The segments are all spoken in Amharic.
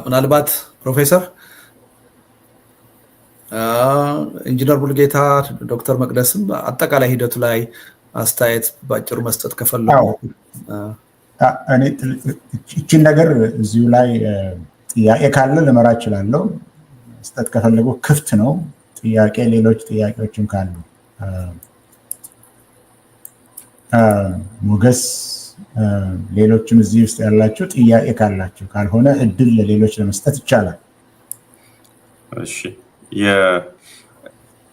ምናልባት ፕሮፌሰር ኢንጂነር ሙልጌታ ዶክተር መቅደስም አጠቃላይ ሂደቱ ላይ አስተያየት ባጭሩ መስጠት ከፈለጉ እኔ እቺን ነገር እዚሁ ላይ ጥያቄ ካለ ልመራ እችላለሁ። መስጠት ከፈለጉ ክፍት ነው ጥያቄ፣ ሌሎች ጥያቄዎችም ካሉ ሞገስ፣ ሌሎችም እዚህ ውስጥ ያላችሁ ጥያቄ ካላችሁ፣ ካልሆነ እድል ለሌሎች ለመስጠት ይቻላል።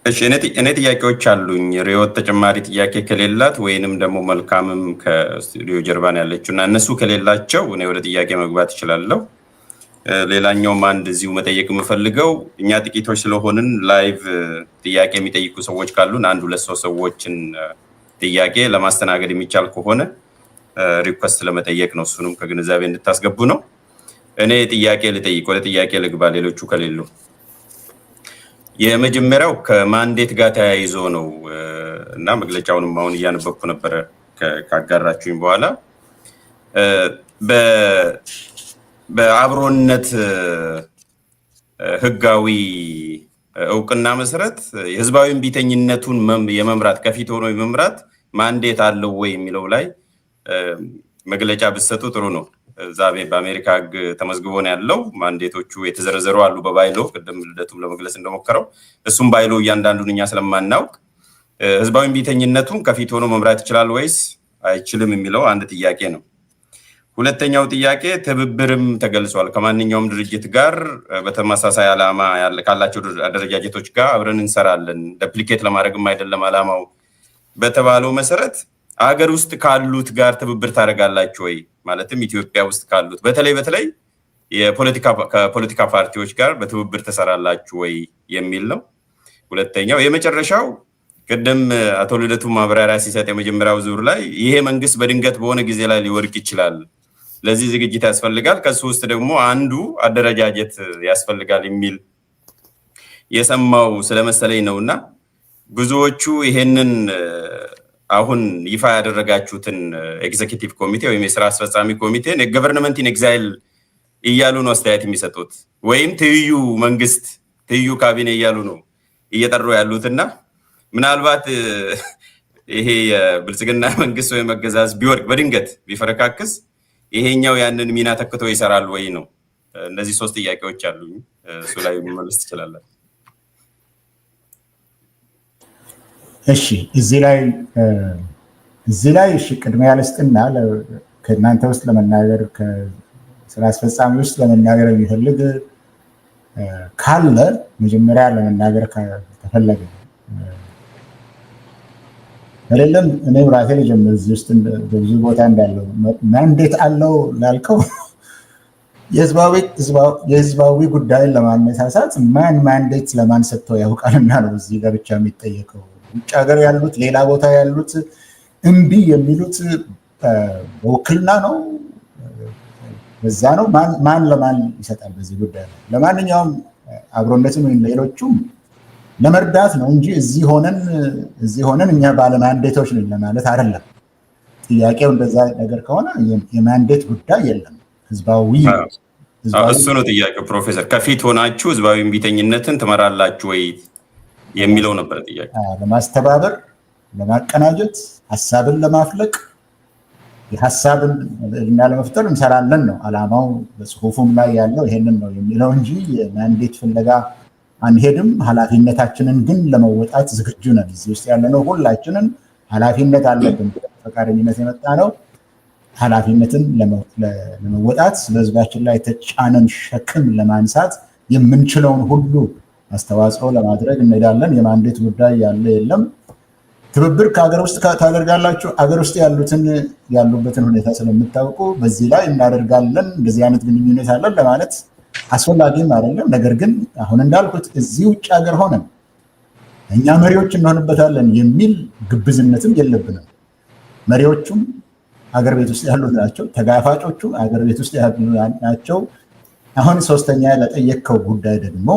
እሺ እኔ ጥያቄዎች አሉኝ። ሪዮት ተጨማሪ ጥያቄ ከሌላት ወይንም ደግሞ መልካምም ከስቱዲዮ ጀርባን ያለችው እና እነሱ ከሌላቸው እኔ ወደ ጥያቄ መግባት እችላለሁ። ሌላኛውም አንድ እዚሁ መጠየቅ የምፈልገው እኛ ጥቂቶች ስለሆንን ላይቭ ጥያቄ የሚጠይቁ ሰዎች ካሉን አንድ ሁለት ሰዎችን ጥያቄ ለማስተናገድ የሚቻል ከሆነ ሪኩዌስት ለመጠየቅ ነው። እሱንም ከግንዛቤ እንድታስገቡ ነው። እኔ ጥያቄ ልጠይቅ፣ ወደ ጥያቄ ልግባ ሌሎቹ ከሌሉ። የመጀመሪያው ከማንዴት ጋር ተያይዞ ነው እና መግለጫውንም አሁን እያነበብኩ ነበረ ካጋራችሁኝ በኋላ በአብሮነት ህጋዊ እውቅና መሰረት የህዝባዊ እምቢተኝነቱን የመምራት ከፊት ሆኖ የመምራት ማንዴት አለው ወይ የሚለው ላይ መግለጫ ብትሰጡ ጥሩ ነው። ዛሬ በአሜሪካ ህግ ተመዝግቦ ነው ያለው። ማንዴቶቹ የተዘረዘሩ አሉ በባይሎ፣ ቅድም ልደቱም ለመግለጽ እንደሞከረው እሱም ባይሎ እያንዳንዱን እኛ ስለማናውቅ ህዝባዊ እምቢተኝነቱን ከፊት ሆኖ መምራት ይችላል ወይስ አይችልም የሚለው አንድ ጥያቄ ነው። ሁለተኛው ጥያቄ ትብብርም ተገልጿል። ከማንኛውም ድርጅት ጋር በተመሳሳይ ዓላማ ካላቸው አደረጃጀቶች ጋር አብረን እንሰራለን፣ ዱፕሊኬት ለማድረግም አይደለም ዓላማው በተባለው መሰረት አገር ውስጥ ካሉት ጋር ትብብር ታደርጋላችሁ ወይ? ማለትም ኢትዮጵያ ውስጥ ካሉት በተለይ ከፖለቲካ ፓርቲዎች ጋር በትብብር ተሰራላችሁ ወይ የሚል ነው። ሁለተኛው የመጨረሻው ቅድም አቶ ልደቱ ማብራሪያ ሲሰጥ የመጀመሪያው ዙር ላይ ይሄ መንግስት በድንገት በሆነ ጊዜ ላይ ሊወድቅ ይችላል፣ ለዚህ ዝግጅት ያስፈልጋል፣ ከሱ ውስጥ ደግሞ አንዱ አደረጃጀት ያስፈልጋል የሚል የሰማው ስለመሰለኝ ነውና ብዙዎቹ ይሄንን አሁን ይፋ ያደረጋችሁትን ኤግዜኪቲቭ ኮሚቴ ወይም የስራ አስፈጻሚ ኮሚቴን ገቨርንመንት ኢን ኤግዛይል እያሉ ነው አስተያየት የሚሰጡት፣ ወይም ትይዩ መንግስት ትይዩ ካቢኔ እያሉ ነው እየጠሩ ያሉትና ምናልባት ይሄ የብልጽግና መንግስት ወይም አገዛዝ ቢወድቅ በድንገት ቢፈረካክስ ይሄኛው ያንን ሚና ተክቶ ይሰራል ወይ ነው። እነዚህ ሶስት ጥያቄዎች አሉኝ። እሱ ላይ መመለስ ትችላለን። እሺ እዚህ ላይ እሺ ቅድሚያ ልስጥና ከእናንተ ውስጥ ለመናገር ከስራ አስፈጻሚ ውስጥ ለመናገር የሚፈልግ ካለ መጀመሪያ ለመናገር ከፈለገ አይደለም እኔም ራሴ ልጀምር። እዚህ ውስጥ በብዙ ቦታ እንዳለው ማንዴት አለው ላልከው የህዝባዊ ጉዳይን ለማነሳሳት ማን ማንዴት ለማን ሰጥቶ ያውቃልና ነው እዚህ ጋር ብቻ የሚጠየቀው። ውጭ ሀገር ያሉት ሌላ ቦታ ያሉት እምቢ የሚሉት በውክልና ነው፣ በዛ ነው። ማን ለማን ይሰጣል በዚህ ጉዳይ ነው? ለማንኛውም አብሮነትም ወይም ሌሎቹም ለመርዳት ነው እንጂ እዚህ ሆነን እኛ ባለማንዴቶች ነን ለማለት አይደለም። ጥያቄው እንደዛ ነገር ከሆነ የማንዴት ጉዳይ የለም። ህዝባዊ እሱ ነው ጥያቄው። ፕሮፌሰር ከፊት ሆናችሁ ህዝባዊ እምቢተኝነትን ትመራላችሁ ወይ የሚለው ነበር ጥያቄ። ለማስተባበር፣ ለማቀናጀት፣ ሀሳብን ለማፍለቅ፣ የሀሳብን እና ለመፍጠር እንሰራለን ነው አላማው። በጽሁፉም ላይ ያለው ይሄንን ነው የሚለው እንጂ የማንዴት ፍለጋ አንሄድም። ኃላፊነታችንን ግን ለመወጣት ዝግጁ ነን። እዚህ ውስጥ ያለነው ሁላችንን ኃላፊነት አለብን። ፈቃደኝነት የመጣ ነው። ኃላፊነትን ለመወጣት በህዝባችን ላይ የተጫነን ሸክም ለማንሳት የምንችለውን ሁሉ አስተዋጽኦ ለማድረግ እንሄዳለን። የማንዴት ጉዳይ ያለ የለም። ትብብር ከሀገር ውስጥ ታደርጋላችሁ። ሀገር ውስጥ ያሉበትን ሁኔታ ስለምታውቁ በዚህ ላይ እናደርጋለን፣ እንደዚህ አይነት ግንኙነት አለን ለማለት አስፈላጊም አይደለም። ነገር ግን አሁን እንዳልኩት እዚህ ውጭ ሀገር ሆነን እኛ መሪዎች እንሆንበታለን የሚል ግብዝነትም የለብንም። መሪዎቹም ሀገር ቤት ውስጥ ያሉት ናቸው። ተጋፋጮቹ ሀገር ቤት ውስጥ ያሉ ናቸው። አሁን ሶስተኛ ለጠየቅከው ጉዳይ ደግሞ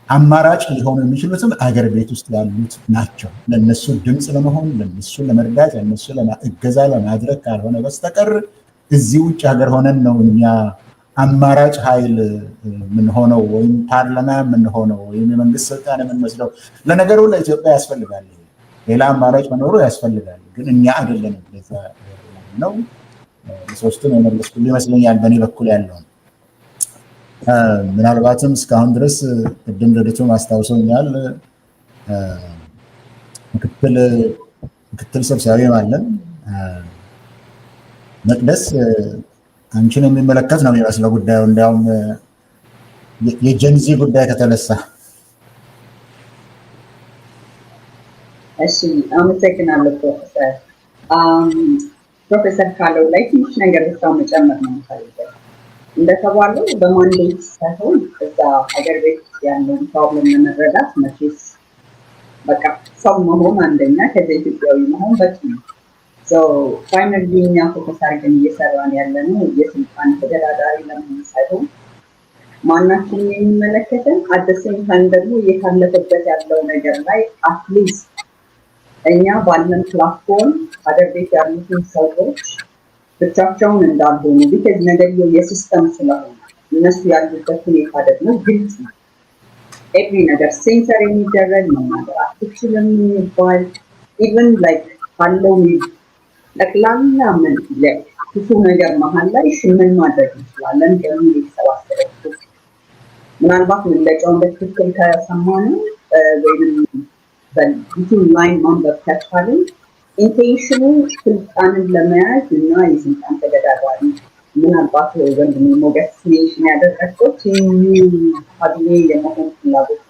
አማራጭ ሊሆኑ የሚችሉትም ሀገር ቤት ውስጥ ያሉት ናቸው። ለነሱ ድምፅ ለመሆን፣ ለነሱ ለመርዳት፣ ለነሱ እገዛ ለማድረግ ካልሆነ በስተቀር እዚህ ውጭ ሀገር ሆነን ነው እኛ አማራጭ ኃይል ምን ሆነው ወይም ፓርላማ ምን ሆነው ወይም የመንግስት ስልጣን ምን መስለው ለነገሩ ለኢትዮጵያ ያስፈልጋል ሌላ አማራጭ መኖሩ ያስፈልጋል ግን እኛ አይደለንም ለዛ ነው ሶስቱን የመለስኩት ይመስለኛል በእኔ በኩል ያለው ምናልባትም እስካሁን ድረስ ቅድም ለደቱ ማስታወሰኛል ምክትል ሰብሳቢ ማለት መቅደስ አንቺን የሚመለከት ነው የሚመስለው ጉዳዩ እንዲያውም የጀንዚ ጉዳይ ከተነሳ እሺ አመሰግናለሁ ፕሮፌሰር ካለው ላይ ትንሽ ነገር ብቻ መጨመር ነው የምፈልገው እንደተባለው በማንዴት ሳይሆን እዛ ሀገር ቤት ያለውን ፕሮብለም ለመረዳት መቼስ በቃ ሰው መሆን አንደኛ ከዚህ ኢትዮጵያዊ መሆን በቂ ነው ፋይናሊ እኛ ፎከስ አድርገን እየሰራን ያለነው የስልጣን ተደራዳሪ ለመሆን ሳይሆን ማናችንን የሚመለከተን አደሴም ታይም ደግሞ እየታለፈበት ያለው ነገር ላይ አትሊስት እኛ ባለን ፕላትፎርም ሀገር ቤት ያሉትን ሰዎች ብቻቸውን እንዳልሆኑ ቢከዝ ነገርየው የሲስተም ስለሆነ እነሱ ያሉበት ሁኔታ ደግሞ ግልጽ ነው ኤቭሪ ነገር ሴንሰር የሚደረግ ነው ነገር አትችልም የሚባል ኢቨን ላይክ ካለው ጠቅላላ ምን ክፉ ነገር መሀል ላይ ምን ማድረግ እንችላለን በሚል የተሰባሰበ ምናልባት መግለጫውን በትክክል ከሰማን ወይም በዩቲዩብ ላይ ማንበብ ከቻልን ኢንቴንሽኑ ስልጣንን ለመያዝ እና የስልጣን ተገዳዳሪ ምናልባት ወንድሜ ሞገስ ሜንሽን ያደረገው ካቢኔ የመሆን ፍላጎት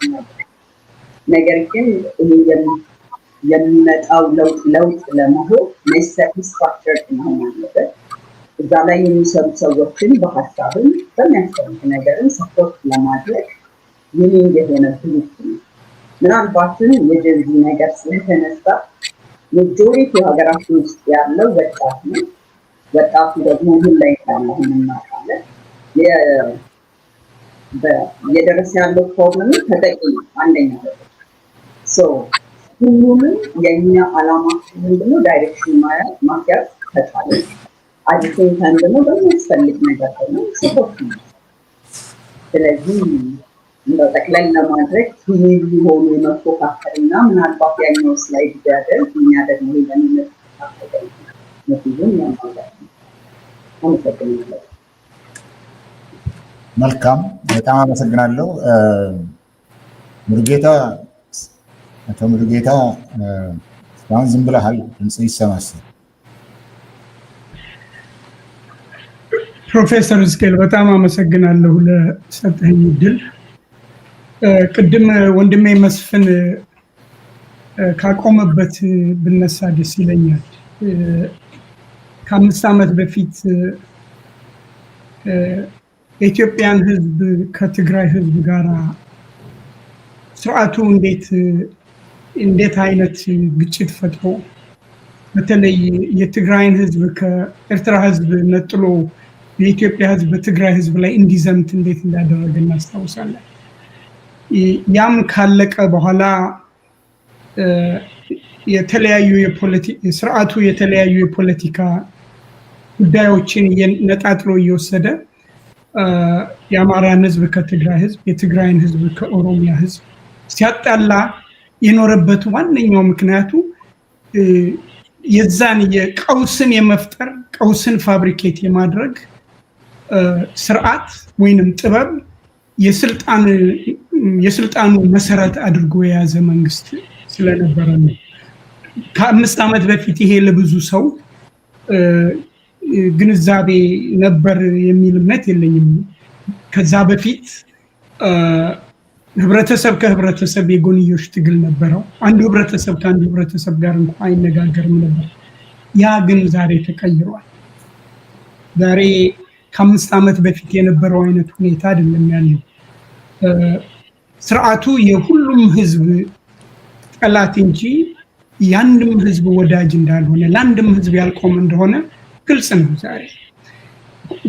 ነገር ግን የሚመጣው ለውጥ ለመሆን ኔሰሰሪ ስትራክቸርድ መሆን አለበት እዛ ላይ የሚሰሩ ሰዎችን በሀሳብም በሚያስፈልግ ነገርን ሰፖርት ለማድረግ ይህን የሆነ ብልት ነው ምናልባትም የጀንዚ ነገር ስለተነሳ ሜጆሪቲ ሀገራችን ውስጥ ያለው ወጣት ነው ወጣቱ ደግሞ ምን ላይ ታማሁን እናውቃለን የደረሰ ያለው ፕሮብለም ተጠቂ አንደኛ ሁሉንም የኛ አላማችን ምንድነው ዳይሬክሽን ማስያዝ ተቻለ አዲስን ታይም ደግሞ በሚያስፈልግ ነገር ነው ሰፖርት ነው ስለዚህ እንደው ጠቅለል ለማድረግ ሊሉ ሆኖ የመፎካከርና ምናልባት ያኛው ስላይድ ቢያደርግ እኛ ደግሞ ለምንመጣው ነጥቡን ያማላል አመሰግናለሁ መልካም በጣም አመሰግናለሁ ሙሉጌታ አቶ ሙሉጌታ እስካሁን ዝም ብለሃል ድምጽ ይሰማል ፕሮፌሰር እስኬል በጣም አመሰግናለሁ ለሰጠኝ እድል ቅድም ወንድሜ መስፍን ካቆመበት ብነሳ ደስ ይለኛል ከ5 ዓመት በፊት የኢትዮጵያን ህዝብ ከትግራይ ህዝብ ጋር ስርዓቱ እንዴት አይነት ግጭት ፈጥሮ በተለይ የትግራይን ህዝብ ከኤርትራ ህዝብ ነጥሎ የኢትዮጵያ ህዝብ በትግራይ ህዝብ ላይ እንዲዘምት እንዴት እንዳደረገ እናስታውሳለን ያም ካለቀ በኋላ የተለያዩ ስርዓቱ የተለያዩ የፖለቲካ ጉዳዮችን ነጣጥሎ እየወሰደ የአማራን ህዝብ ከትግራይ ህዝብ የትግራይን ህዝብ ከኦሮሚያ ህዝብ ሲያጣላ የኖረበት ዋነኛው ምክንያቱ የዛን የቀውስን የመፍጠር ቀውስን ፋብሪኬት የማድረግ ስርዓት ወይንም ጥበብ የስልጣኑ መሰረት አድርጎ የያዘ መንግስት ስለነበረ ነው ከ5 ዓመት በፊት ይሄ ለብዙ ሰው ግንዛቤ ነበር የሚል እምነት የለኝም ከዛ በፊት ህብረተሰብ ከህብረተሰብ የጎንዮሽ ትግል ነበረው አንዱ ህብረተሰብ ከአንዱ ህብረተሰብ ጋር እንኳን አይነጋገርም ነበር ያ ግን ዛሬ ተቀይሯል ዛሬ ከ5 ዓመት በፊት የነበረው አይነት ሁኔታ አይደለም ያለው ስርዓቱ የሁሉም ህዝብ ጠላት እንጂ ያንድም ህዝብ ወዳጅ እንዳልሆነ ለአንድም ህዝብ ያልቆመ እንደሆነ ግልጽ ነው ዛሬ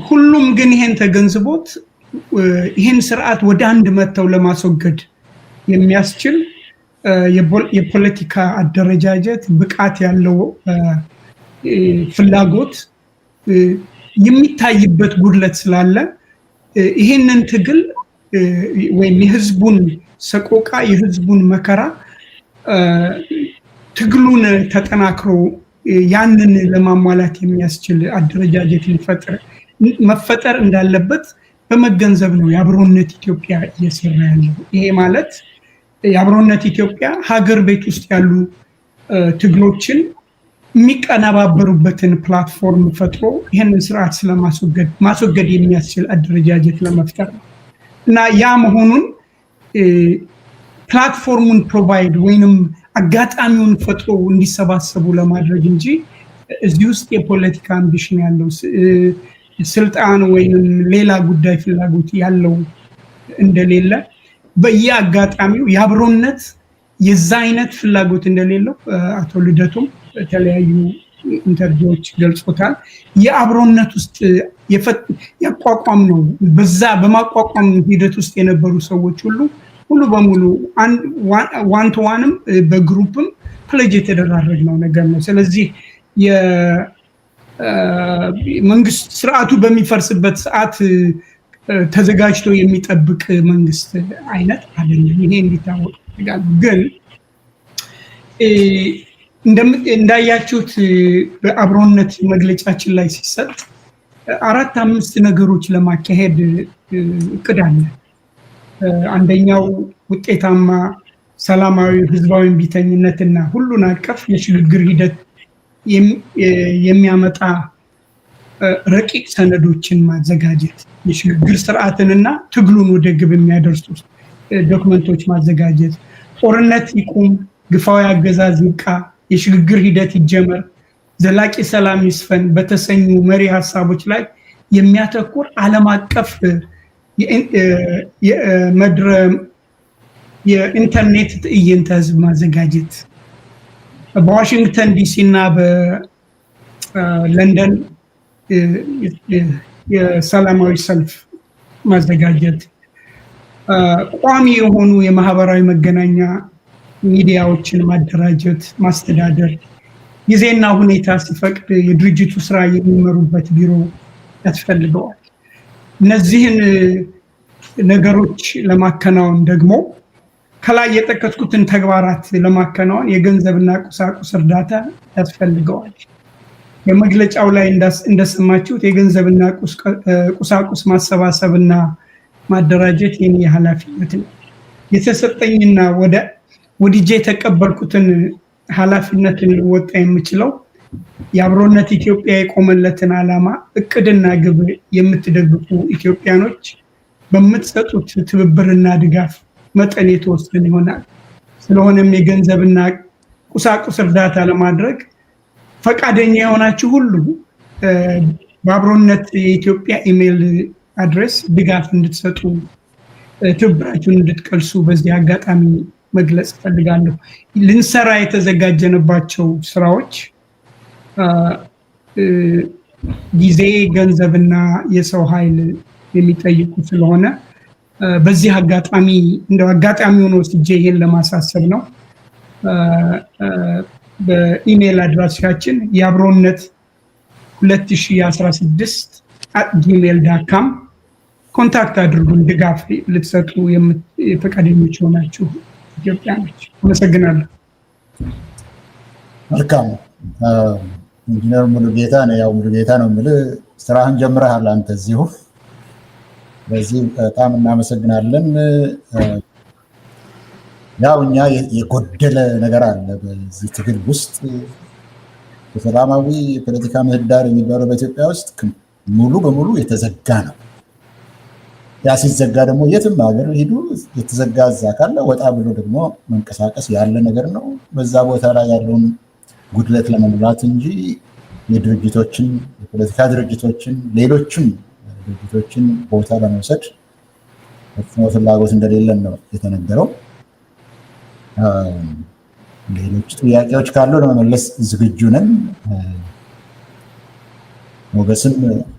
ሁሉም ግን ይሄን ተገንዝቦት ይሄን ስርዓት ወደ አንድ መተው ለማስወገድ የሚያስችል የፖለቲካ አደረጃጀት ብቃት ያለው ፍላጎት የሚታይበት ጉድለት ስላለ ይሄንን ትግል ወይም የህዝቡን ሰቆቃ የህዝቡን መከራ ትግሉን ተጠናክሮ ያንን ለማሟላት የሚያስችል አደረጃጀት መፈጠር እንዳለበት በመገንዘብ ነው የአብሮነት ኢትዮጵያ እየሰራ ያለው። ይሄ ማለት የአብሮነት ኢትዮጵያ ሀገር ቤት ውስጥ ያሉ ትግሎችን የሚቀነባበሩበትን ፕላትፎርም ፈጥሮ ይህንን ስርዓት ማስወገድ የሚያስችል አደረጃጀት ለመፍጠር ነው እና ያ መሆኑን ፕላትፎርሙን ፕሮቫይድ ወይንም አጋጣሚውን ፈጥሮ እንዲሰባሰቡ ለማድረግ እንጂ እዚህ ውስጥ የፖለቲካ አምቢሽን ያለው ስልጣን ወይንም ሌላ ጉዳይ ፍላጎት ያለው እንደሌለ በየአጋጣሚው የአብሮነት የዛ አይነት ፍላጎት እንደሌለው አቶ ልደቱም በተለያዩ ኢንተርቪዎች ገልጾታል። የአብሮነት ውስጥ ያቋቋም ነው። በዛ በማቋቋም ሂደት ውስጥ የነበሩ ሰዎች ሁሉ በሙሉ ዋን ቱ ዋንም በግሩፕም ፕሌጅ የተደራረግነው ነገር ነው። ስለዚህ መንግስት ስርዓቱ በሚፈርስበት ሰዓት ተዘጋጅቶ የሚጠብቅ መንግስት አይነት አይደለም። ይሄ እንዲታወቅ ይፈልጋል። ግን እንዳያችሁት በአብሮነት መግለጫችን ላይ ሲሰጥ 4-5 ነገሮች ለማካሄድ እቅድ አለ። አንደኛው ውጤታማ ሰላማዊ ህዝባዊ እምቢተኝነትና ሁሉን አቀፍ የሽግግር ሂደት የሚያመጣ ረቂቅ ሰነዶችን ማዘጋጀት፣ የሽግግር ስርዓትንና ትግሉን ወደ ግብ የሚያደርሱ ዶክመንቶች ማዘጋጀት፣ ጦርነት ይቁም፣ ግፋዊ አገዛዝ ይብቃ፣ የሽግግር ሂደት ይጀመር፣ ዘላቂ ሰላም ይስፈን በተሰኙ መሪ ሀሳቦች ላይ የሚያተኩር ዓለም አቀፍ የኢንተርኔት ትዕይንተ ህዝብ ማዘጋጀት፣ በዋሽንግተን ዲሲ እና በለንደን የሰላማዊ ሰልፍ ማዘጋጀት፣ ቋሚ የሆኑ የማህበራዊ መገናኛ ሚዲያዎችን ማደራጀት፣ ማስተዳደር፣ ጊዜና ሁኔታ ሲፈቅድ የድርጅቱ ስራ የሚመሩበት ቢሮ ያስፈልገዋል። እነዚህን ነገሮች ለማከናወን ደግሞ ከላይ የጠቀስኩትን ተግባራት ለማከናወን የገንዘብና ቁሳቁስ እርዳታ ያስፈልገዋል። በመግለጫው ላይ እንደሰማችሁት የገንዘብና ቁሳቁስ ማሰባሰብና ማደራጀት የኔ ኃላፊነት ነው። የተሰጠኝና ወዲጄ የተቀበልኩትን ኃላፊነትን ልወጣ የምችለው የአብሮነት ኢትዮጵያ የቆመለትን ዓላማ እቅድና ግብ የምትደግፉ ኢትዮጵያኖች በምትሰጡት ትብብርና ድጋፍ መጠን የተወሰነ ይሆናል። ስለሆነም የገንዘብና ቁሳቁስ እርዳታ ለማድረግ ፈቃደኛ የሆናችሁ ሁሉ በአብሮነት የኢትዮጵያ ኢሜል አድሬስ ድጋፍ እንድትሰጡ ትብብራችሁን እንድትቀልሱ በዚህ አጋጣሚ መግለጽ ፈልጋለሁ። ልንሰራ የተዘጋጀንባቸው ስራዎች ጊዜ፣ ገንዘብና የሰው ኃይል የሚጠይቁ ስለሆነ በዚህ አጋጣሚ እንደው አጋጣሚ ሆኖ ወስጄ ይሄን ለማሳሰብ ነው። በኢሜል አድራሻችን የአብሮነት 2016@gmail.com ኮንታክት አድርጉን። ድጋፍ ልትሰጡ ፈቃደኞች ሆናችሁ ኢትዮጵያኖች አመሰግናለሁ። መልካም ኢንጂነር ሙሉጌታ ነው። ያው ሙሉጌታ ነው የምልህ ስራህን ጀምረሃል አንተ እዚሁ። በዚህ በጣም እናመሰግናለን። ያው እኛ የጎደለ ነገር አለ በዚህ ትግል ውስጥ። የሰላማዊ የፖለቲካ ምህዳር የሚባለው በኢትዮጵያ ውስጥ ሙሉ በሙሉ የተዘጋ ነው። ያ ሲዘጋ ደግሞ የትም ሀገር ሂዱ የተዘጋ እዛ ካለ ወጣ ብሎ ደግሞ መንቀሳቀስ ያለ ነገር ነው። በዛ ቦታ ላይ ያለውን ጉድለት ለመሙላት እንጂ የድርጅቶችን የፖለቲካ ድርጅቶችን ሌሎችም ድርጅቶችን ቦታ ለመውሰድ ፈጽሞ ፍላጎት እንደሌለን ነው የተነገረው። ሌሎች ጥያቄዎች ካሉ ለመመለስ ዝግጁ ነን። ሞገስም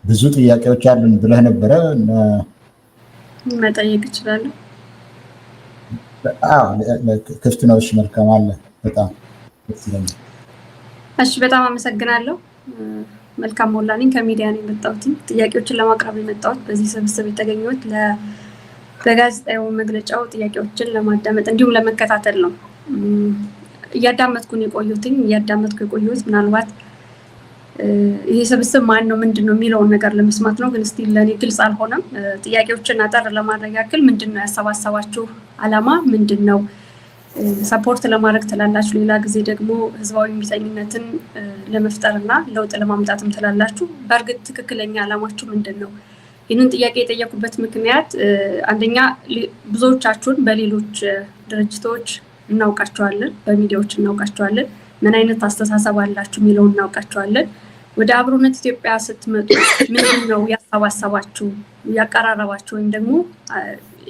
ብዙ ጥያቄዎች አሉን ብለህ ነበረ እና መጠየቅ እችላለሁ? ክፍት ነው። እሺ መልካም አለ። በጣም እሺ፣ በጣም አመሰግናለሁ። መልካም ሞላኔ ከሚዲያ ነው የመጣሁት። ጥያቄዎችን ለማቅረብ የመጣሁት በዚህ ስብስብ የተገኘሁት በጋዜጣዊ መግለጫው ጥያቄዎችን ለማዳመጥ እንዲሁም ለመከታተል ነው። እያዳመጥኩ የቆየሁት ምናልባት ይሄ ስብስብ ማን ነው ምንድነው የሚለውን ነገር ለመስማት ነው። ግን ስቲል ለኔ ግልጽ አልሆነም። ጥያቄዎችን አጠር ለማድረግ ያክል ምንድነው ያሰባሰባችሁ ዓላማ ምንድነው? ሰፖርት ለማድረግ ትላላችሁ፣ ሌላ ጊዜ ደግሞ ህዝባዊ እምቢተኝነትን ለመፍጠርና ለውጥ ለማምጣትም ትላላችሁ። በእርግጥ ትክክለኛ ዓላማችሁ ምንድነው? ይህንን ጥያቄ የጠየቁበት ምክንያት አንደኛ ብዙዎቻችሁን በሌሎች ድርጅቶች እናውቃቸዋለን፣ በሚዲያዎች እናውቃቸዋለን። ምን አይነት አስተሳሰብ አላችሁ የሚለውን እናውቃቸዋለን። ወደ አብሮነት ኢትዮጵያ ስትመጡ ምንድነው ያሰባሰባችሁ ያቀራረባችሁ ወይም ደግሞ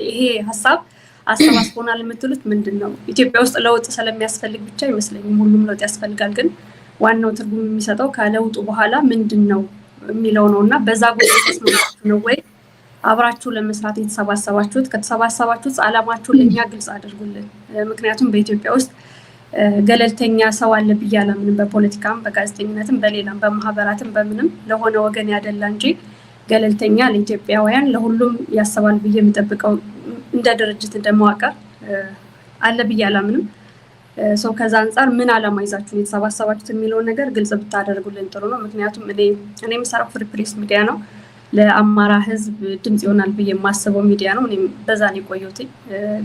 ይሄ ሀሳብ አሰባስቦናል የምትሉት ምንድነው? ኢትዮጵያ ውስጥ ለውጥ ስለሚያስፈልግ ብቻ አይመስለኝም። ሁሉም ለውጥ ያስፈልጋል፣ ግን ዋናው ትርጉም የሚሰጠው ከለውጡ በኋላ ምንድነው የሚለው ነውና በዛ ጉዳይ ተስማምታችሁ ነው ወይ አብራችሁ ለመስራት የተሰባሰባችሁት? ከተሰባሰባችሁት ዓላማችሁን ለኛ ግልጽ አድርጉልን። ምክንያቱም በኢትዮጵያ ውስጥ ገለልተኛ ሰው አለ ብዬ አላምንም። በፖለቲካም በጋዜጠኝነትም በሌላም በማህበራትም በምንም ለሆነ ወገን ያደላ እንጂ ገለልተኛ ለኢትዮጵያውያን ለሁሉም ያስባል ብዬ የምጠብቀው እንደ ድርጅት እንደመዋቀር አለ ብዬ አላምንም። ሰው ከዛ አንፃር ምን ዓላማ ይዛችሁ የተሰባሰባችሁት የሚለውን ነገር ግልጽ ብታደርጉልን ጥሩ ነው። ምክንያቱም እኔ የምሰራው ፍሪ ፕሬስ ሚዲያ ነው። ለአማራ ህዝብ ድምጽ ይሆናል ብዬ የማስበው ሚዲያ ነው። እኔም በዛ ነው የቆየሁት።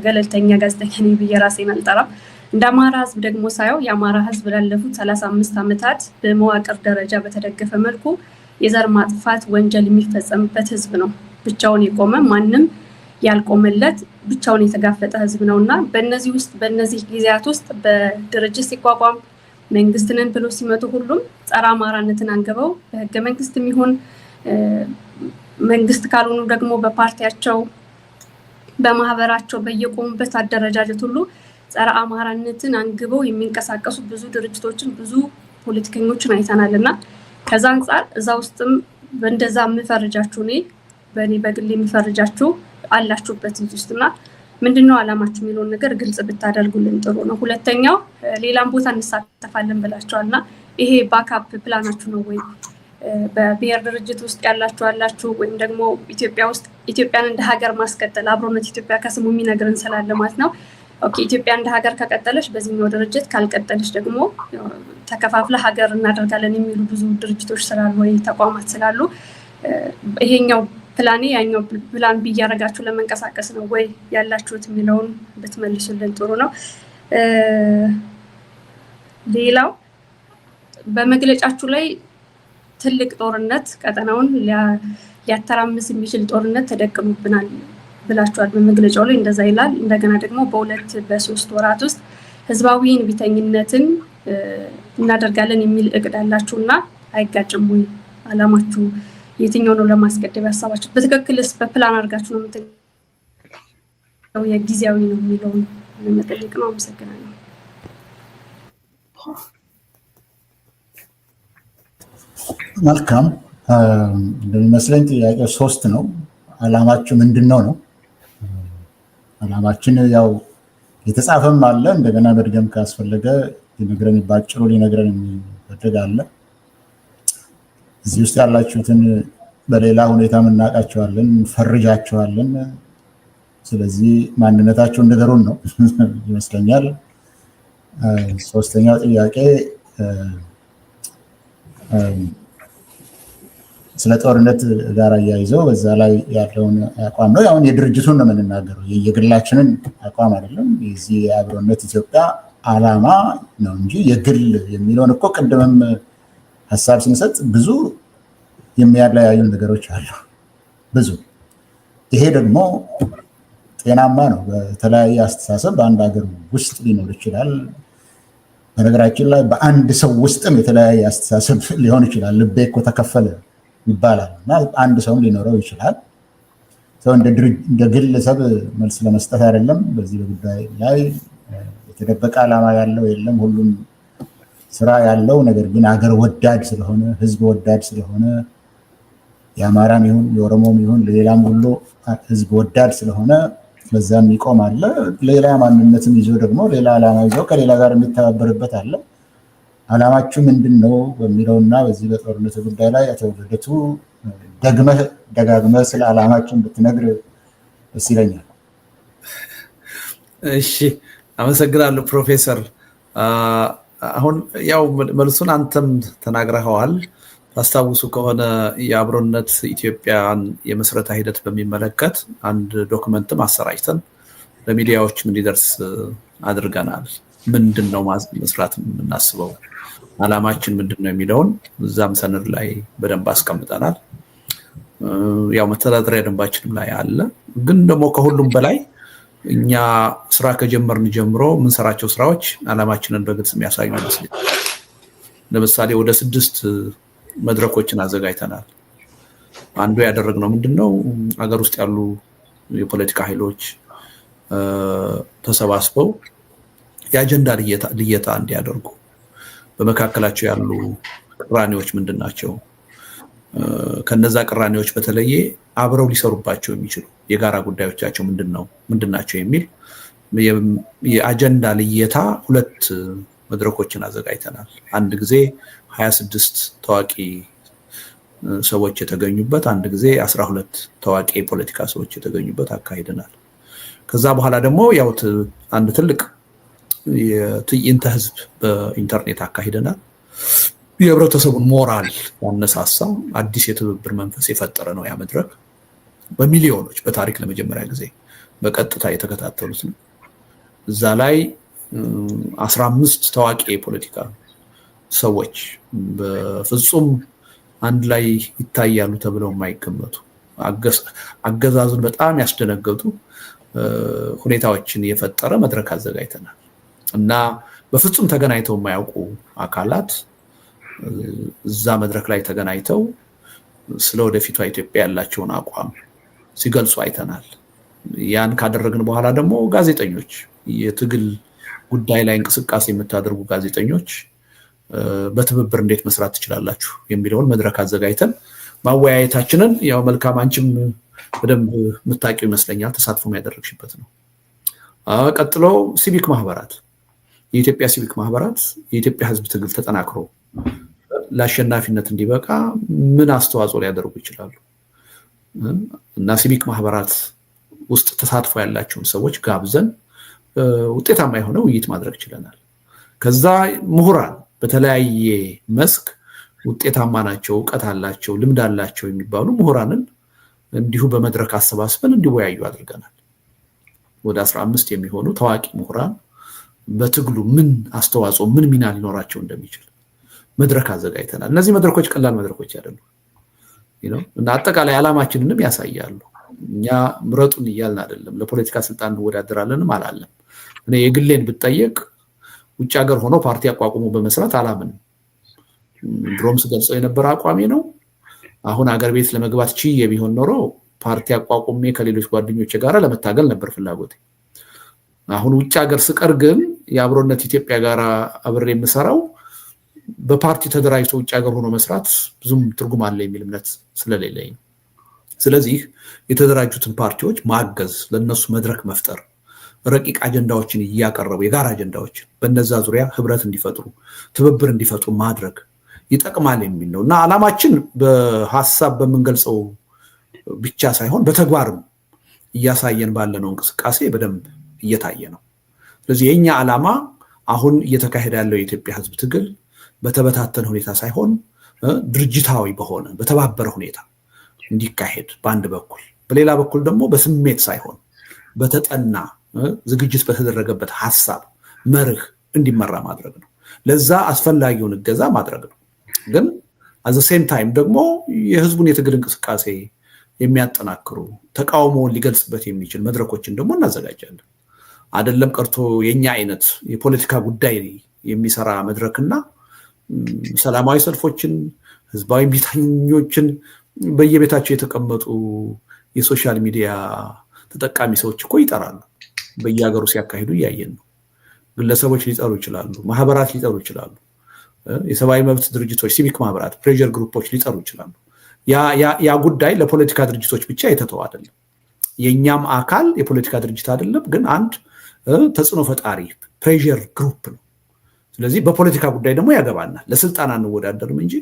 ገለልተኛ ጋዜጠኛ ነኝ ብዬ ራሴን አልጠራም። እንደ አማራ ህዝብ ደግሞ ሳየው የአማራ ህዝብ ላለፉት 35 ዓመታት በመዋቅር ደረጃ በተደገፈ መልኩ የዘር ማጥፋት ወንጀል የሚፈጸምበት ህዝብ ነው። ብቻውን የቆመ ማንም ያልቆመለት ብቻውን የተጋፈጠ ህዝብ ነውና በእነዚህ ጊዜያት ውስጥ በድርጅት ሲቋቋም መንግስትንን ብሎ ሲመጡ ሁሉም ጸረ አማራነትን አንግበው በህገ መንግስትም ይሁን መንግስት ካልሆኑ ደግሞ በፓርቲያቸው በማህበራቸው በየቆሙበት አደረጃጀት ሁሉ ጸረ አማራነትን አንግበው የሚንቀሳቀሱ ብዙ ድርጅቶችን ብዙ ፖለቲከኞችን አይተናልና ከዛ አንፃር እዛ ውስጥም በእንደዛ የምፈርጃችሁ በእኔ በግል የምፈርጃችሁ አላችሁበት ውስጥና ምንድነው ዓላማችሁ የሚለውን ነገር ግልጽ ብታደርጉልን ጥሩ ነው። ሁለተኛው ሌላም ቦታ እንሳተፋለን ብላችኋልና ይሄ ባክአፕ ፕላናችሁ ነው ወይ? በብሔር ድርጅት ውስጥ ያላችሁ አላችሁ ወይም ደግሞ ኢትዮጵያ ውስጥ ኢትዮጵያን እንደ ሀገር ማስቀጠል አብሮነት ኢትዮጵያ ከስሙ የሚነግረን ስላለ ማለት ነው። ኦኬ ኢትዮጵያ እንደ ሀገር ከቀጠለች በዚህኛው ድርጅት ካልቀጠለች ደግሞ ተከፋፍለ ሀገር እናደርጋለን የሚሉ ብዙ ድርጅቶች ስላሉ ወይ ተቋማት ስላሉ ይሄኛው ፕላኔ ያኛው ፕላን ቢያረጋችሁ ለመንቀሳቀስ ነው ወይ ያላችሁት የሚለውን ብትመልሱልን ጥሩ ነው። ሌላው በመግለጫችሁ ላይ ትልቅ ጦርነት ቀጠናውን ሊያተራምስ የሚችል ጦርነት ተደቅሞብናል ብላችኋል። በመግለጫው ላይ እንደዛ ይላል። እንደገና ደግሞ በ2-3 ወራት ውስጥ ህዝባዊ እምቢተኝነትን እናደርጋለን የሚል እቅድ አላችሁና አይጋጭም ወይ? ዓላማችሁ የትኛው ነው ለማስቀደም ያሳባችሁት? በትክክልስ በፕላን አድርጋችሁ ነው የምትለው የጊዜያዊ ነው የሚለውን ለመጠየቅ ነው። አመሰግናለሁ። መልካም እንደሚመስለኝ ጥያቄ 3 ነው። ዓላማችሁ ምንድነው ነው? ዓላማችን ያው የተጻፈም አለ፣ እንደገና መድገም ካስፈለገ ሊነግረን ባጭሩ ሊነግረን የሚፈልግ አለ። እዚህ ውስጥ ያላችሁትን በሌላ ሁኔታ እናውቃቸዋለን፣ ፈርጃቸዋለን። ስለዚህ ማንነታችሁ እንደገሩን ነው ይመስለኛል። ሶስተኛው ጥያቄ ስለ ጦርነት ጋር አያይዘው በዛ ላይ ያለውን አቋም ነው። አሁን የድርጅቱን ነው የምንናገረው፣ የግላችንን አቋም አይደለም። የዚህ የአብሮነት ኢትዮጵያ ዓላማ ነው እንጂ የግል የሚለውን እኮ ቅድምም ሀሳብ ስንሰጥ ብዙ የሚያለያዩ ነገሮች አሉ፣ ብዙ። ይሄ ደግሞ ጤናማ ነው። በተለያየ አስተሳሰብ በአንድ ሀገር ውስጥ ሊኖር ይችላል። በነገራችን ላይ በአንድ ሰው ውስጥም የተለያየ አስተሳሰብ ሊሆን ይችላል። ልቤ እኮ ተከፈለ ይባላል እና አንድ ሰውም ሊኖረው ይችላል። ሰው እንደ ግለሰብ መልስ ለመስጠት አይደለም። በዚህ በጉዳይ ላይ የተደበቀ ዓላማ ያለው የለም። ሁሉም ስራ ያለው ነገር ግን ሀገር ወዳድ ስለሆነ ህዝብ ወዳድ ስለሆነ የአማራም ይሁን የኦሮሞም ይሁን ሌላም ሁሉ ህዝብ ወዳድ ስለሆነ በዛም ይቆም አለ። ሌላ ማንነትም ይዞ ደግሞ ሌላ ዓላማ ይዞ ከሌላ ጋር የሚተባበርበት አለ። ዓላማችሁ ምንድን ነው በሚለውና በዚህ በጦርነቱ ጉዳይ ላይ አቶ ልደቱ ደጋግመህ ስለ ዓላማችን ብትነግር ደስ ይለኛል። እሺ፣ አመሰግናለሁ ፕሮፌሰር። አሁን ያው መልሱን አንተም ተናግረኸዋል። ታስታውሱ ከሆነ የአብሮነት ኢትዮጵያን የመስረታ ሂደት በሚመለከት አንድ ዶክመንትም አሰራጭተን ለሚዲያዎችም እንዲደርስ አድርገናል። ምንድነው መስራት የምናስበው፣ ዓላማችን ምንድነው የሚለውን እዛም ሰነድ ላይ በደንብ አስቀምጠናል። ያው መተዳደሪያ ደንባችንም ላይ አለ። ግን ደግሞ ከሁሉም በላይ እኛ ስራ ከጀመርን ጀምሮ የምንሰራቸው ስራዎች ዓላማችንን በግልጽ የሚያሳዩ ይመስለኛል። ለምሳሌ ወደ 6 መድረኮችን አዘጋጅተናል። አንዱ ያደረግነው ምንድነው አገር ውስጥ ያሉ የፖለቲካ ኃይሎች ተሰባስበው የአጀንዳ ልየታ እንዲያደርጉ፣ በመካከላቸው ያሉ ቅራኔዎች ምንድናቸው፣ ከነዛ ቅራኔዎች በተለየ አብረው ሊሰሩባቸው የሚችሉ የጋራ ጉዳዮቻቸው ምንድናቸው የሚል የአጀንዳ ልየታ 2 መድረኮችን አዘጋጅተናል። አንድ ጊዜ 26 ታዋቂ ሰዎች የተገኙበት፣ አንድ ጊዜ 12 ታዋቂ የፖለቲካ ሰዎች የተገኙበት አካሂደናል። ከዛ በኋላ ደግሞ ያው አንድ ትልቅ የትዕይንተ ህዝብ በኢንተርኔት አካሂደናል። የህብረተሰቡን ሞራል ያነሳሳ አዲስ የትብብር መንፈስ የፈጠረ ነው ያ መድረክ። በሚሊዮኖች በታሪክ ለመጀመሪያ ጊዜ በቀጥታ የተከታተሉት ነው። እዛ ላይ 15 ታዋቂ የፖለቲካ ሰዎች በፍጹም አንድ ላይ ይታያሉ ተብለው የማይገመቱ አገዛዙን በጣም ያስደነገጡ ሁኔታዎችን የፈጠረ መድረክ አዘጋጅተናል እና በፍጹም ተገናኝተው የማያውቁ አካላት እዛ መድረክ ላይ ተገናኝተው ስለ ወደፊቷ ኢትዮጵያ ያላቸውን አቋም ሲገልጹ አይተናል። ያን ካደረግን በኋላ ደግሞ ጋዜጠኞች፣ የትግል ጉዳይ ላይ እንቅስቃሴ የምታደርጉ ጋዜጠኞች በትብብር እንዴት መስራት ትችላላችሁ የሚለውን መድረክ አዘጋጅተን ማወያየታችንን ያው መልካም አንቺም በደንብ የምታውቂው ይመስለኛል፣ ተሳትፎም ያደረግሽበት ነው። ቀጥሎ ሲቪክ ማህበራት፣ የኢትዮጵያ ሲቪክ ማህበራት የኢትዮጵያ ህዝብ ትግል ተጠናክሮ ለአሸናፊነት እንዲበቃ ምን አስተዋጽኦ ሊያደርጉ ይችላሉ እና ሲቪክ ማህበራት ውስጥ ተሳትፎ ያላቸውን ሰዎች ጋብዘን ውጤታማ የሆነ ውይይት ማድረግ ችለናል። ከዛ ምሁራን በተለያየ መስክ ውጤታማ ናቸው፣ እውቀት አላቸው፣ ልምድ አላቸው የሚባሉ ምሁራንን እንዲሁ በመድረክ አሰባስበን እንዲወያዩ አድርገናል። ወደ 15 የሚሆኑ ታዋቂ ምሁራን በትግሉ ምን አስተዋጽኦ ምን ሚና ሊኖራቸው እንደሚችል መድረክ አዘጋጅተናል። እነዚህ መድረኮች ቀላል መድረኮች አይደሉም እና አጠቃላይ ዓላማችንንም ያሳያሉ። እኛ ምረጡን እያልን አይደለም፣ ለፖለቲካ ስልጣን እንወዳደራለንም አላለም። እኔ የግሌን ብጠየቅ ውጭ ሀገር ሆኖ ፓርቲ አቋቁሞ በመስራት አላምን። ድሮም ስገልጸው የነበረ አቋሜ ነው። አሁን አገር ቤት ለመግባት ችዬ ቢሆን ኖሮ ፓርቲ አቋቁሜ ከሌሎች ጓደኞቼ ጋር ለመታገል ነበር ፍላጎቴ። አሁን ውጭ ሀገር ስቀር ግን የአብሮነት ኢትዮጵያ ጋር አብሬ የምሰራው በፓርቲ ተደራጅቶ ውጭ ሀገር ሆኖ መስራት ብዙም ትርጉም አለ የሚል እምነት ስለሌለኝ፣ ስለዚህ የተደራጁትን ፓርቲዎች ማገዝ፣ ለነሱ መድረክ መፍጠር፣ ረቂቅ አጀንዳዎችን እያቀረቡ የጋራ አጀንዳዎችን በነዛ ዙሪያ ህብረት እንዲፈጥሩ ትብብር እንዲፈጥሩ ማድረግ ይጠቅማል የሚል ነው እና ዓላማችን በሐሳብ በመንገልጸው ብቻ ሳይሆን በተግባርም እያሳየን ባለነው እንቅስቃሴ በደንብ እየታየ ነው። ስለዚህ የኛ ዓላማ አሁን እየተካሄደ ያለው የኢትዮጵያ ህዝብ ትግል በተበታተነ ሁኔታ ሳይሆን ድርጅታዊ በሆነ በተባበረ ሁኔታ እንዲካሄድ በአንድ በኩል፣ በሌላ በኩል ደግሞ በስሜት ሳይሆን በተጠና ዝግጅት በተደረገበት ሐሳብ መርህ እንዲመራ ማድረግ ነው። ለዛ አስፈላጊውን እገዛ ማድረግ ነው። ግን at the same time ደግሞ የህዝቡን የትግል እንቅስቃሴ የሚያጠናክሩ ተቃውሞውን ሊገልጽበት የሚችል መድረኮችን ደግሞ እናዘጋጃለን። አይደለም ቀርቶ የኛ አይነት የፖለቲካ ጉዳይ የሚሰራ መድረክና ሰላማዊ ሰልፎችን፣ ህዝባዊ ቢታኞችን በየቤታቸው የተቀመጡ የሶሻል ሚዲያ ተጠቃሚ ሰዎች እኮ ይጠራሉ። በየሀገሩ ሲያካሂዱ እያየን ነው። ግለሰቦች ሊጠሩ ይችላሉ፣ ማህበራት ሊጠሩ ይችላሉ፣ የሰብአዊ መብት ድርጅቶች፣ ሲቪክ ማህበራት፣ ፕሬዠር ግሩፖች ሊጠሩ ይችላሉ። ያ ጉዳይ ለፖለቲካ ድርጅቶች ብቻ የተተው አይደለም። የኛም አካል የፖለቲካ ድርጅት አይደለም፣ ግን አንድ ተጽዕኖ ፈጣሪ ፕሬዠር ግሩፕ ነው። ስለዚህ በፖለቲካ ጉዳይ ደግሞ ያገባናል። ለስልጣን አንወዳደርም እንጂ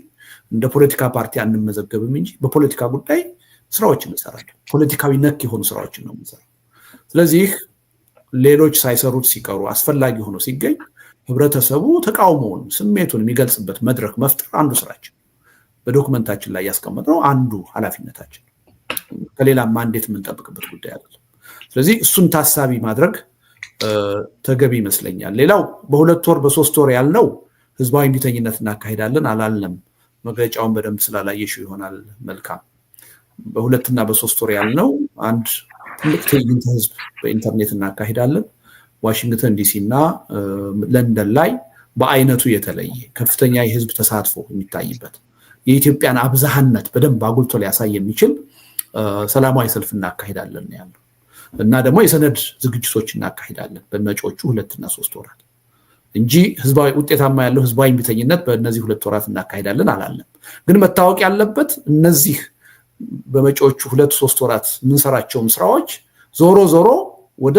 እንደ ፖለቲካ ፓርቲ አንመዘገብም እንጂ በፖለቲካ ጉዳይ ስራዎችን እንሰራለን። ፖለቲካዊ ነክ የሆኑ ስራዎችን ነው የምንሰራው። ስለዚህ ሌሎች ሳይሰሩት ሲቀሩ አስፈላጊ ሆኖ ሲገኝ ህብረተሰቡ ተቃውሞውን ስሜቱን የሚገልጽበት መድረክ መፍጠር አንዱ ስራችን፣ በዶክመንታችን ላይ ያስቀመጥነው አንዱ ኃላፊነታችን፣ ከሌላ ማንዴት የምንጠብቅበት ጉዳይ አይደለም። ስለዚህ እሱን ታሳቢ ማድረግ ተገቢ ይመስለኛል። ሌላው በ2 ወር በ3 ወር ያልነው ህዝባዊ እምቢተኝነት እናካሄዳለን አላለም። መግለጫውን በደንብ ስላላየሽው ይሆናል። መልካም። በ2 እና በ3 ወር ያልነው አንድ ትልቅ ትዕይንተ ህዝብ በኢንተርኔት እናካሄዳለን። ዋሽንግተን ዲሲ እና ለንደን ላይ በአይነቱ የተለየ ከፍተኛ የህዝብ ተሳትፎ የሚታይበት የኢትዮጵያን አብዛሃነት በደንብ አጉልቶ ሊያሳይ የሚችል ሰላማዊ ሰልፍ እናካሄዳለን ያለው እና ደግሞ የሰነድ ዝግጅቶች እናካሄዳለን በመጪዎቹ 2 እና 3 ወራት እንጂ ህዝባዊ ውጤታማ ያለው ህዝባዊ እምቢተኝነት በእነዚህ 2 ወራት እናካሄዳለን አላለም። ግን መታወቅ ያለበት እነዚህ በመጪዎቹ 2-3 ወራት የምንሰራቸውም ስራዎች ዞሮ ወደ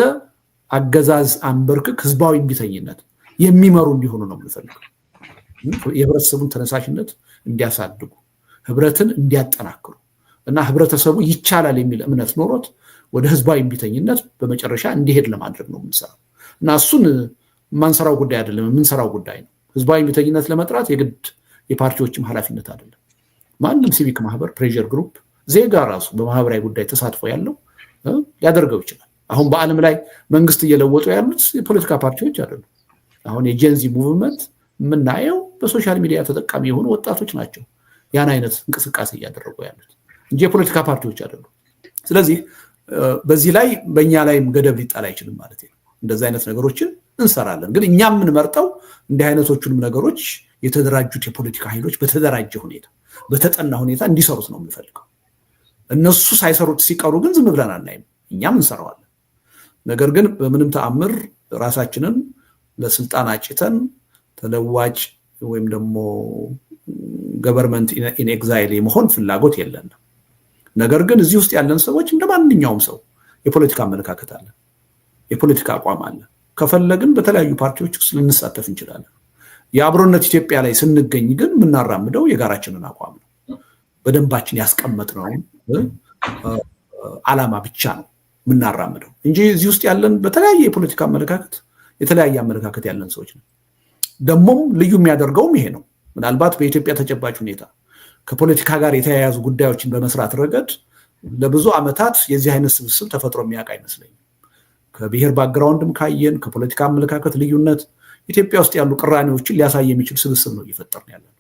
አገዛዝ አንበርክክ ህዝባዊ እምቢተኝነት የሚመሩ እንዲሆኑ ነው የምንፈልገው። የህብረተሰቡን ተነሳሽነት እንዲያሳድጉ፣ ህብረትን እንዲያጠናክሩ እና ህብረተሰቡ ይቻላል የሚል እምነት ኖሮት ወደ ህዝባዊ እምቢተኝነት በመጨረሻ እንዲሄድ ለማድረግ ነው የምንሰራው እና እሱን ማንሰራው ጉዳይ አይደለም፣ የምንሰራው ጉዳይ ነው። ህዝባዊ እምቢተኝነት ለመጥራት የግድ የፓርቲዎችም ኃላፊነት አይደለም። ማንም ሲቪክ ማህበር፣ ፕሬዠር ግሩፕ፣ ዜጋ ራሱ በማህበራዊ ጉዳይ ተሳትፎ ያለው ሊያደርገው ይችላል። አሁን በዓለም ላይ መንግስት እየለወጡ ያሉት የፖለቲካ ፓርቲዎች አይደሉም። አሁን የጄንዚ ሙቭመንት የምናየው በሶሻል ሚዲያ ተጠቃሚ የሆኑ ወጣቶች ናቸው ያን አይነት እንቅስቃሴ እያደረጉ ያሉት እንጂ የፖለቲካ ፓርቲዎች አይደሉም። ስለዚህ በዚህ ላይ በእኛ ላይም ገደብ ሊጣል አይችልም ማለት ነው። እንደዚህ አይነት ነገሮችን እንሰራለን። ግን እኛ የምንመርጠው እንዲህ አይነቶቹንም ነገሮች የተደራጁት የፖለቲካ ኃይሎች በተደራጀ ሁኔታ በተጠና ሁኔታ እንዲሰሩት ነው የምንፈልገው። እነሱ ሳይሰሩት ሲቀሩ ግን ዝም ብለን አናይም፣ እኛም እንሰራዋለን። ነገር ግን በምንም ተአምር ራሳችንን ለስልጣን አጭተን ተለዋጭ ወይም ደግሞ ገቨርንመንት ኢን ኤግዛይል የመሆን ፍላጎት የለንም። ነገር ግን እዚህ ውስጥ ያለን ሰዎች እንደማንኛውም ሰው የፖለቲካ አመለካከት አለ፣ የፖለቲካ አቋም አለ። ከፈለግን በተለያዩ ፓርቲዎች ውስጥ ልንሳተፍ እንችላለን። የአብሮነት ኢትዮጵያ ላይ ስንገኝ ግን የምናራምደው የጋራችንን አቋም ነው። በደንባችን ያስቀመጥነውን ዓላማ ብቻ ነው የምናራምደው እንጂ እዚህ ውስጥ ያለን በተለያየ የፖለቲካ አመለካከት የተለያየ አመለካከት ያለን ሰዎች ነው። ደግሞም ልዩ የሚያደርገውም ይሄ ነው። ምናልባት በኢትዮጵያ ተጨባጭ ሁኔታ ከፖለቲካ ጋር የተያያዙ ጉዳዮችን በመስራት ረገድ ለብዙ ዓመታት የዚህ አይነት ስብስብ ተፈጥሮ የሚያውቅ አይመስለኝም። ከብሔር ባክግራውንድም ካየን ከፖለቲካ አመለካከት ልዩነት ኢትዮጵያ ውስጥ ያሉ ቅራኔዎችን ሊያሳይ የሚችል ስብስብ ነው እየፈጠርን ያለነው።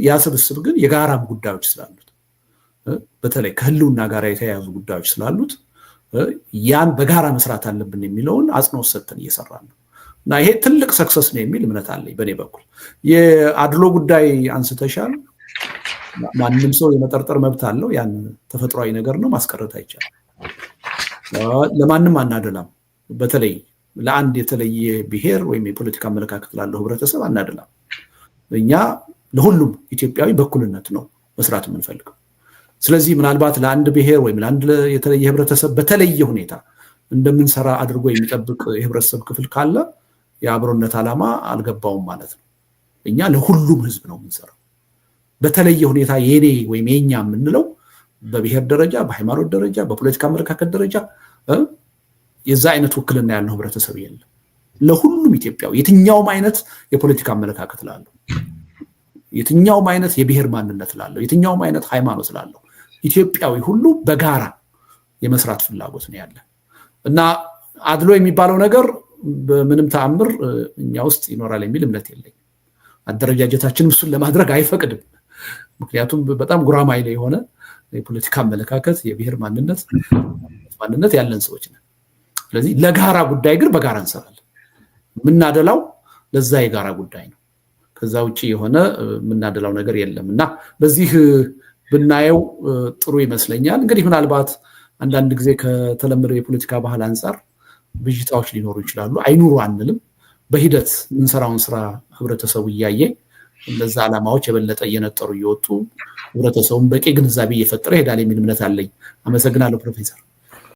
ያ ስብስብ ግን የጋራም ጉዳዮች ስላሉት በተለይ ከህልውና ጋር የተያያዙ ጉዳዮች ስላሉት ያን በጋራ መስራት አለብን የሚለውን አጽንኦት ሰጥተን እየሰራን ነው እና ይሄ ትልቅ ሰክሰስ ነው የሚል እምነት አለኝ በእኔ በኩል። የአድሎ ጉዳይ አንስተሻል። ማንም ሰው የመጠርጠር መብት አለው። ያን ተፈጥሯዊ ነገር ነው፣ ማስቀረት አይቻልም። ለማንም አናደላም። በተለይ ለአንድ የተለየ ብሔር ወይም የፖለቲካ አመለካከት ላለው ህብረተሰብ አናደላም። እኛ ለሁሉም ኢትዮጵያዊ በኩልነት ነው መስራት የምንፈልገው። ስለዚህ ምናልባት ለአንድ ብሔር ወይም ለአንድ የተለየ ህብረተሰብ በተለየ ሁኔታ እንደምንሰራ አድርጎ የሚጠብቅ የህብረተሰብ ክፍል ካለ የአብሮነት ዓላማ አልገባውም ማለት ነው። እኛ ለሁሉም ህዝብ ነው የምንሰራው። በተለየ ሁኔታ የኔ ወይም የኛ የምንለው በብሔር ደረጃ፣ በሃይማኖት ደረጃ፣ በፖለቲካ አመለካከት ደረጃ የዛ አይነት ውክልና ያለው ህብረተሰብ የለም። ለሁሉም ኢትዮጵያዊ የትኛውም አይነት የፖለቲካ አመለካከት ላለው፣ የትኛውም አይነት የብሔር ማንነት ላለው፣ የትኛውም አይነት ሃይማኖት ላለው ኢትዮጵያዊ ሁሉ በጋራ የመስራት ፍላጎት ነው ያለ እና አድሎ የሚባለው ነገር በምንም ተአምር እኛ ውስጥ ይኖራል የሚል እምነት የለኝም። አደረጃጀታችንም እሱን ለማድረግ አይፈቅድም። ምክንያቱም በጣም ጉራማይሌ የሆነ የፖለቲካ አመለካከት የብሔር ማንነት ያለን ሰዎች ነን። ስለዚህ ለጋራ ጉዳይ ግን በጋራ እንሰራለን። የምናደላው ለዛ የጋራ ጉዳይ ነው። ከዛ ውጪ የሆነ የምናደላው ነገር የለም እና በዚህ ብናየው ጥሩ ይመስለኛል። እንግዲህ ምናልባት አንዳንድ ጊዜ ከተለመደው የፖለቲካ ባህል አንጻር ብዥታዎች ሊኖሩ ይችላሉ። አይኑሩ አንልም። በሂደት የምንሰራውን ስራ ህብረተሰቡ እያየ እነዛ ዓላማዎች የበለጠ እየነጠሩ እየወጡ ህብረተሰቡን በቂ ግንዛቤ እየፈጠረ ይሄዳል የሚል እምነት አለኝ። አመሰግናለሁ ፕሮፌሰር።